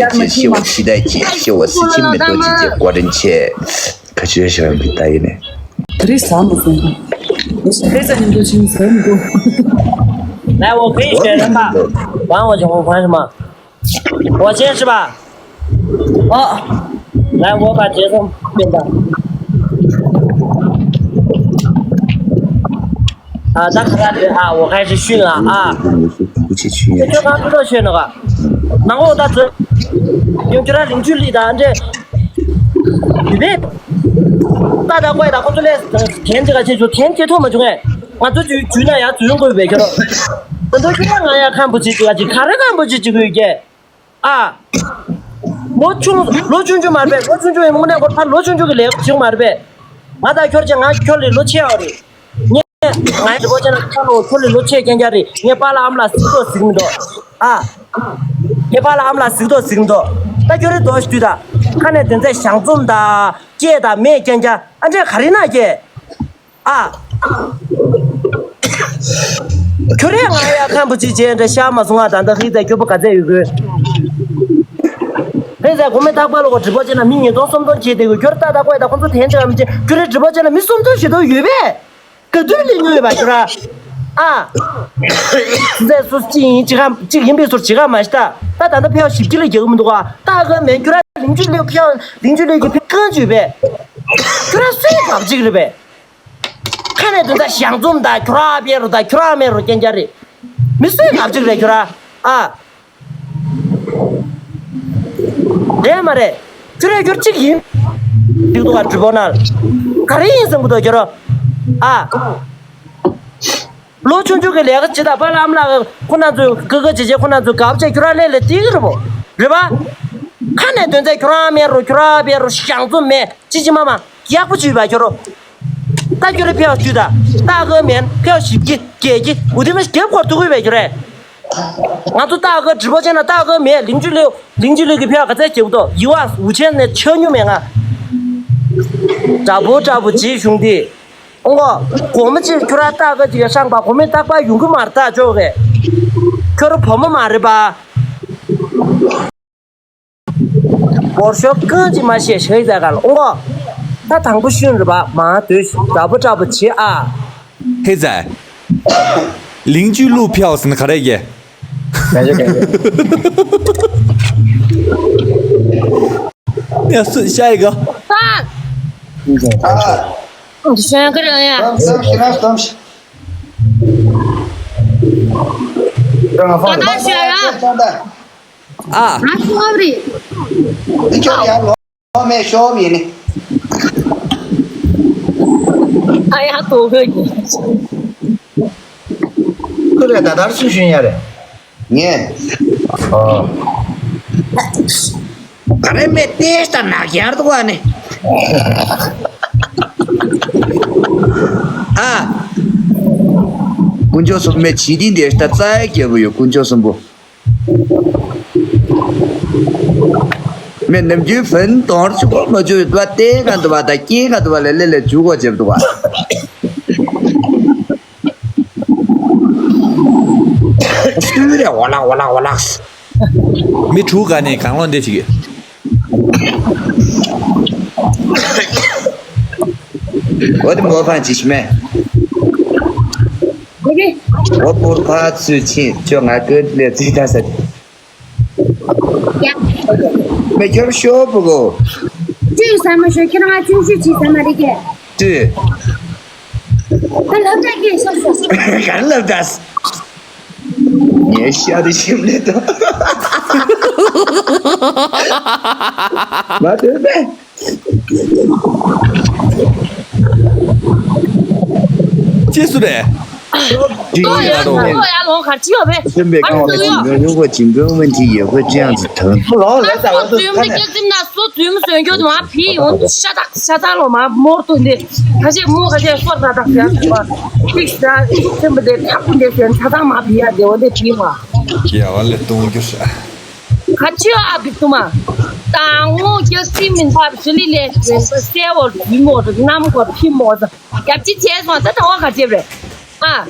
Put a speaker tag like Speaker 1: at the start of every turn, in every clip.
Speaker 1: 姐谢我期待姐，谢我4700多姐姐，我人切，可是喜欢被带呢。
Speaker 2: 这啥么子？我是黑色人都请很多。
Speaker 3: 来，我可以选人吧？管我就我管什么？我先是吧？
Speaker 2: 哦，
Speaker 3: 来，我把节奏变大。啊，咱看看啊，我开始训了啊。这就刚知道选那个，然后他这用这零距离的这预备，大家怪他工作嘞，天这个技术天接头嘛就哎，我这就那样最用过预备去了，很多学生俺也看不起这个，就看都看不起这个一个啊。罗群就嘛呗，罗群就我们两个他罗群就给来就嘛的呗，俺在圈里俺圈里罗钱的。俺直播间的看我村里罗切人家的，你把那俺们那10多10多啊，你把那俺们那10多10多，那觉得多是对的，看来正在想中的接的没人家，俺这看的那些啊，确实俺也看不起这小马松啊，但是现在就不干这一个。现在我们打过了个直播间了，明年多送东西的，觉得打过来的工作天这样子，觉得直播间了没送东西都预备。个对的你吧，就是啊，再说这个硬币说这个嘛是的，但的票洗低了就我们的话，大个面觉得邻居那个票更具备，觉得谁搞这个呗？看来都在想中的，去那边了的，去那边了，人家的，没谁搞这个觉得啊，这样嘛的，觉得这个硬，这个话直播呢，看人生不都觉得。啊，罗群就给两个鸡蛋，把他们那个困难族哥哥姐姐困难族搞不起，去那来了第一个不，是吧？看来蹲在去那边路想中没，急急忙忙也不去吧，就是，大家的票去的，大个面票洗给，我他妈给我都会呗，就是，俺做大哥直播间的大个面邻居那个票还在接不到15000的超牛面啊，找不起兄弟。我们去他大个街上吧，我们大把用个马达做的，可是跑么马的吧？我说更起码写谁在干了？他当不训是吧？妈对，找不起啊！
Speaker 4: 现在邻居路票是那看的耶？
Speaker 1: 感觉。
Speaker 4: 要顺下一个。
Speaker 5: 你选个人呀？我大选呀！
Speaker 4: 啊！
Speaker 5: 拿说不的。
Speaker 1: 你叫人老买小米呢？
Speaker 5: 哎呀，多个你。
Speaker 1: 后来大是选下的。你。哦。可能没得上哪样的话呢？啊，公交车没起点的，他再给不有公交车不？没那么就分当时我们就把这个对吧，他这个对吧，来住过去对吧？是的，我拉。
Speaker 4: 没出干呢，刚乱的这个。
Speaker 1: 我的模范继续买。我不怕出钱，叫俺哥来最大声。没叫小不过。
Speaker 5: 这三么事，看他继续去三么的个。
Speaker 1: 对。
Speaker 5: 他老在给小说。
Speaker 1: 俺老大是。你笑的心里头。妈对呗。
Speaker 4: 结束了。
Speaker 5: 对呀，龙还几个呗？
Speaker 1: 准备跟我们如果进攻问题也会这样子疼。
Speaker 5: 那说对没？就是那说对没？说叫什么屁用下大了嘛，毛多的，还是说他这样子嘛？这是怎么的？他不得选他当马屁啊？我的屁话。
Speaker 4: 呀，完了，懂就是。
Speaker 5: 他就啊，别动嘛。当我就证明他是你的，写我皮毛子，那么个皮毛子，要几天说这我还接不来啊？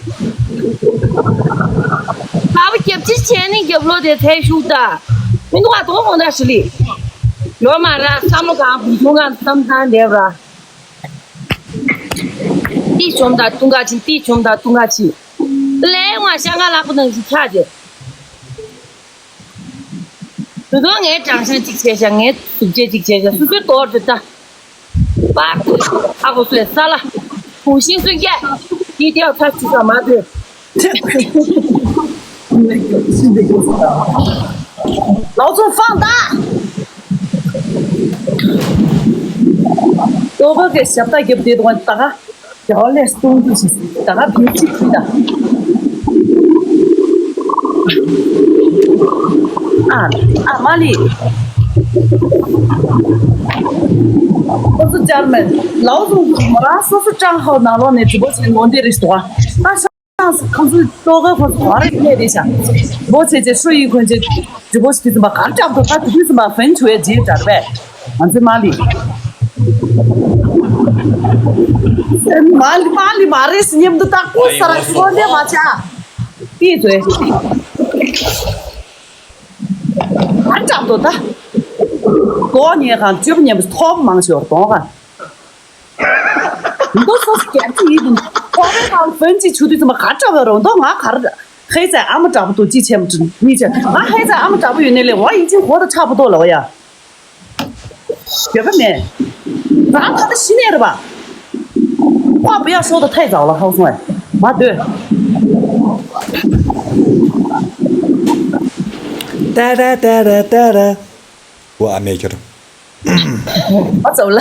Speaker 5: 他不接之前你接不了的才收的，你给我多放点实力。要嘛的，咱们干不中干，咱们干对吧？弟兄的东家去，弟兄的东家去。来，我香港那不能去看的。这个爱长相这些些，爱做这这些些，是最多的。把阿个水杀了，重新水干，一定要他去干嘛的？老总放大。多个给小大给不得的话，大家要来送就是，大家平时可以的。玛丽，我是家人们，老总我那说是账号拿到你直播间我这里说，那上次可是多个或者花了一点下，我这水一块钱直播间怎么还找不到，他就是什么分出来接着呗，反正玛丽。玛丽是你们都打过死了，说你嘛家，闭嘴。还找不到，过年哈，9年不是他们忙小东哈。你都说是干这一顿，我们他分级球队怎么还找不到？到俺看着，还在俺们找不到几千不止，你这俺还在俺们找不到那里，我已经活得差不多了呀。别问你，咱他的心里了吧？话不要说的太早了，好兄弟，妈对。
Speaker 4: 哒哒哒哒哒哒，我还没觉得。
Speaker 2: 我走了。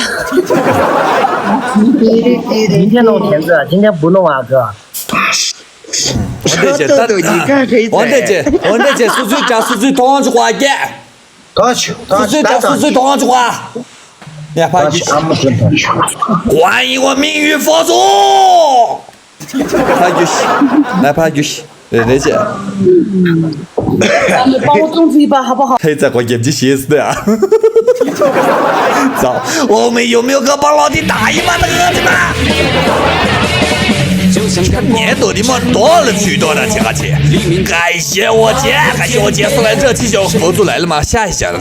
Speaker 3: 明天弄田子，今天不弄啊，哥。
Speaker 4: 王大姐，是最讲是最同句话的。是最讲是最同句话。哪怕一欢迎我命运佛祖。哪怕就是。那些，
Speaker 2: 咱们帮我种出一把好不好？
Speaker 4: 还在我眼睛写死的啊！走，我们有没有个帮老弟打一把的儿子们？年度的么多了许多的这个钱，感谢我姐送来这期就佛祖来了吗？下一下了，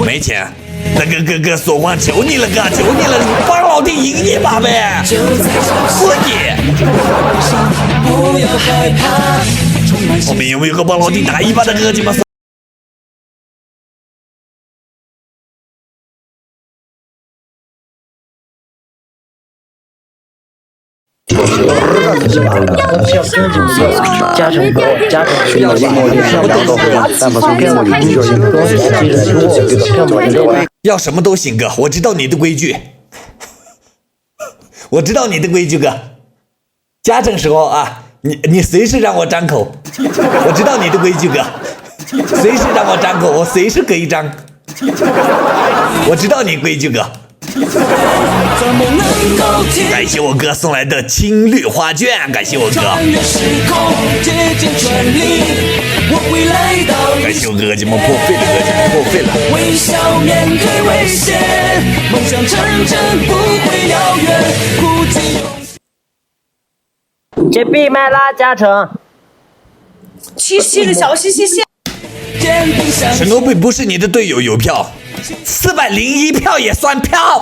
Speaker 4: 没钱。那个哥说话求你了，帮老弟赢一把呗！我也。我们有没有个帮老弟打一把的哥哥吗？要什么都行哥，我知道你的规矩，哥。家政时候啊，你随时让我张口，我知道你的规矩哥，随时让我张口，我随时可以张，我知道你规矩哥。感谢我哥送来的青绿花卷，感谢我哥。感谢我哥哥们破费了，微笑面对危险，梦想成真不会遥远，孤寂。
Speaker 3: 这闭麦啦，嘉诚。
Speaker 2: 七夕的小西西西。
Speaker 4: 陈欧贝不是你的队友有票，401票也算票。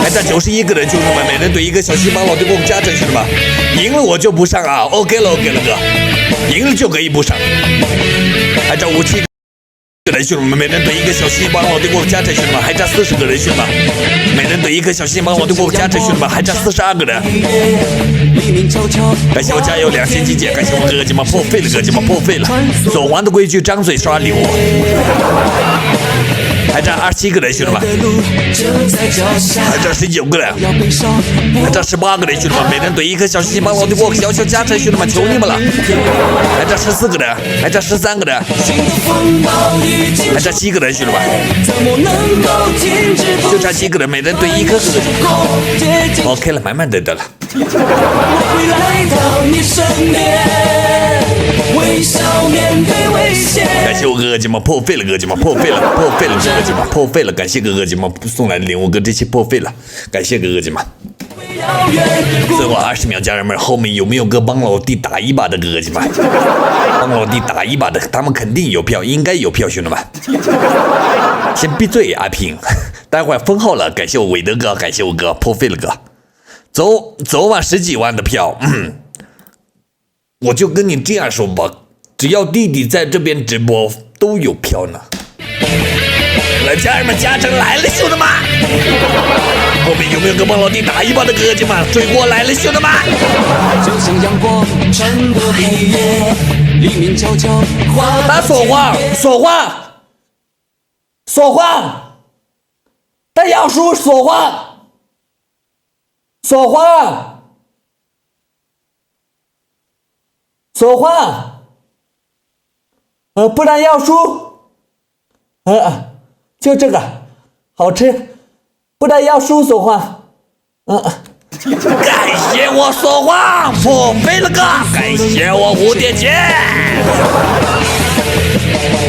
Speaker 4: 还差91个人，兄弟们，每人对一个小细胞老对给我们加整，兄弟们，赢了我就不上啊 ，OK 了哥，赢了就可以不上。还差57个人，兄弟们，每人对一个小细胞老对给我们加整，兄弟们，还差40个人，兄弟们，每人对一个小细胞老对给我们加整，兄弟们，还差42个人。感谢我加油2000金姐，感谢我哥哥们破费了，走完的规矩张嘴刷礼物。还差27个人，兄弟们，还差19个人，还差18个人，兄弟们，每人对一颗小细胞老的给我小小加成，兄弟们，求你们了。还差14个人，还差13个人，还差7个人，兄弟们，就差7个人，每人对一颗合金。OK 了，慢慢得了。感谢我哥哥们破费了，感谢哥哥们送来的礼物，哥这期破费了，感谢哥哥们。最后20秒，家人们，后面有没有个帮老弟打一把的哥哥们？帮老弟打一把的，他们肯定有票，应该有票，兄弟们。先闭嘴，阿平，待会儿封号了，感谢我韦德哥，感谢我哥破费了哥，走吧，10几万的票，我就跟你这样说吧，只要弟弟在这边直播都有票呢。来，家人们，嘉诚来了，兄弟们！后面有没有个帮老弟打一把的哥哥们？追过来了，兄弟们！
Speaker 6: 就像阳光穿过黑夜，黎明悄悄划
Speaker 4: 打说话，说话，说话，带要书说话，说话，说话，不然要书，就这个，好吃，不然要书说话，感谢我说话破费了哥，感谢我蝴蝶结，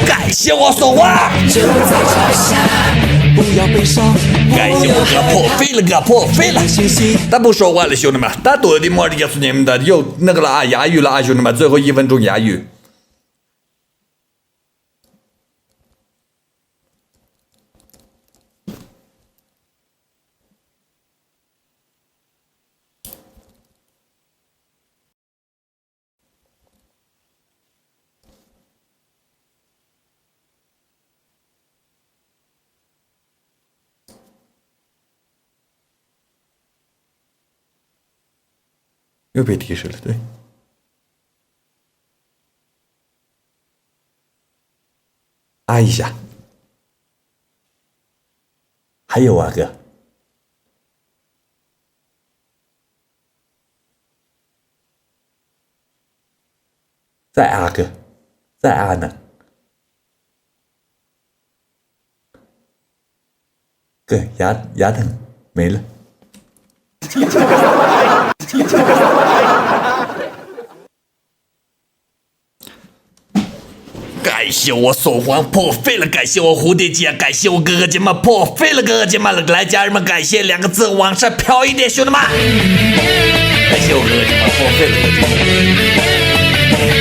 Speaker 4: 感谢我说话，
Speaker 6: 就在脚下，不要悲伤，
Speaker 4: 感谢我哥破费了哥，破费了。他不说话了，兄弟们，他多的么的告诉你们的，有那个了啊，押韵了啊，兄弟们，最后1分钟押韵。又被提示了，对。啊一下，还有啊哥，再啊哥，再啊呢，哥牙疼没了。感谢我手环破费了，感谢我蝴蝶结，感谢我哥哥姐们破费了，哥哥姐们来，家人们感谢2个字往上飘一点，兄弟们，感谢我哥哥姐们破费了，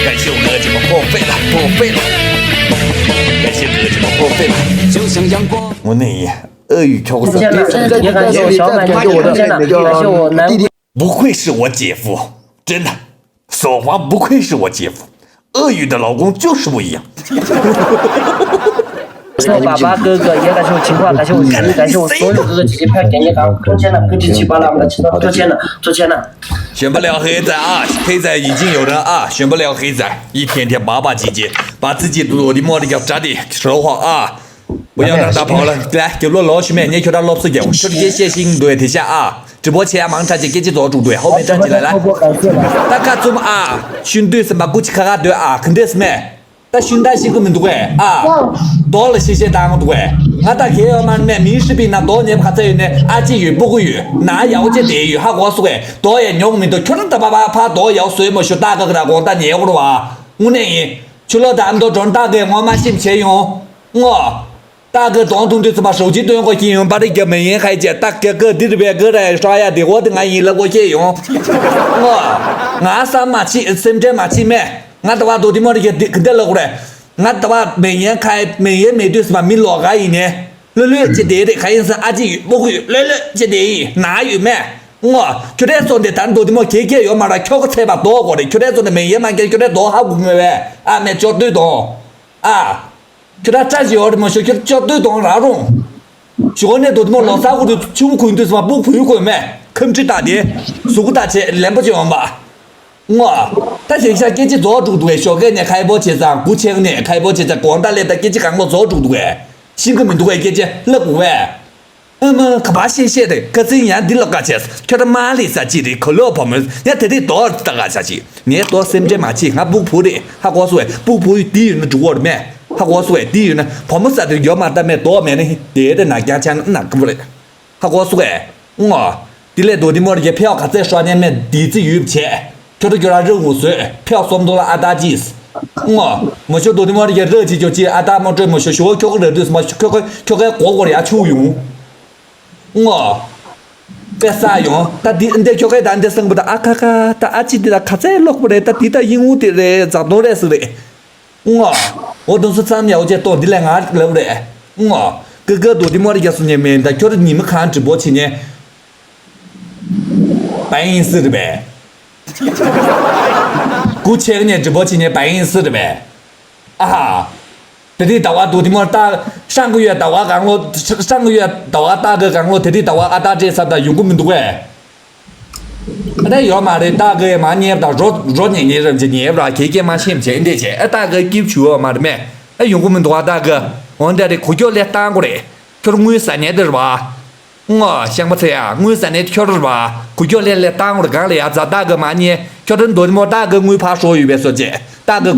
Speaker 4: 感谢我哥哥姐们破费了，感谢哥哥姐们破费了，
Speaker 6: 就像阳光。
Speaker 4: 我那鳄鱼跳绳，
Speaker 3: 也感谢我小满，感谢我的天呐，也感谢我南。
Speaker 4: 不愧是我姐夫，真的，手环不愧是我姐夫，鳄鱼的老公就是不一样。
Speaker 3: 感谢我爸爸哥哥，也感谢我情话，感谢我侄子，感谢我所有哥哥姐姐票点点杠，多钱了，跟七七八拉，我们吃到多钱了，
Speaker 4: 选不了黑仔啊，黑仔已经有人啊，选不了黑仔，一天天爸爸姐姐把自己落的摸的要扎的说话啊，不要让他跑了，来给我捞去面，你给他捞死掉，兄弟写信对提下啊。直播前盲查去给你做主队，后面站起来来。大家怎么啊？兄弟什么过去看看队啊？肯定是没。但兄弟些个们队啊，多了谢谢大家队。俺大开我们呢，民视频那多年怕这呢，阿基语不会语，那要这地语哈我说的，多年我们都全都爸爸怕多要水么？学大个给他讲打年我了哇，我呢，除了咱们都装大个，我们信不信用？我。大哥当中就是把手机都用个信用，把那个门眼还接，大哥哥弟这边哥来刷牙的，我等俺赢了我先用。俺上马去深圳马去买，俺的话都他妈的给肯定了过来，俺的话门眼开门眼没对是吧？没老干一年，乐接对的，还有是阿基不会乐接对，哪有买？我就在说的，单独的么开要嘛来敲个车把多过的，就在说的门眼嘛给就在多好不没呗？啊，没交对动啊。就他站起的嘛，就叫对当那种，小呢都他妈老三户的穷困的什么不贫困嘛，控制大的，苏大车连不讲吧？但现在给你做主队，小概念开播车上，5000年开播车在广大来的给你看我做主队，新革命队给你乐不哎？可把谢谢的，可是人家的那个车，叫他妈的啥子的，可乐泡沫，人家特地多大个啥子？你多深圳嘛去，俺不铺的，他告诉我不铺低人的主的咩？他告诉我第一呢，泡沫啥的要嘛但没多面的，别的那家强那个不嘞。他告诉我，第来多的么的票，他在刷年面底子有钱，叫他叫他任务税，票算多了阿达几十。没晓多的么的热气就接阿达么这么学个热的什么，学个过过的也抽用。别啥用，他的你叫个蛋的生不得啊咔咔，他阿记的卡在落不来，他地的鹦鹉的嘞，咋弄来是的？我都是咱了解到的来俺了不来，哥哥多的么的也是你们的，觉得你们看直播期间，办隐私的呗，过去个年直播期间办隐私的呗，啊哈。这里到我多的么打，上个月到我讲我，上个月到我大哥讲我，这里到我阿大这啥的用过没多哎。那要嘛的大哥嘛捏不到，若年人就捏不到，给嘛钱不钱的钱，大哥给出嘛的没，用过没多大哥，我这里苦叫来打过来，就是我3年的是吧？想不起啊，我3年跳的是吧？苦叫来打过来干了呀，咱大哥嘛捏，跳的多的么大哥我怕说一遍说这，大哥。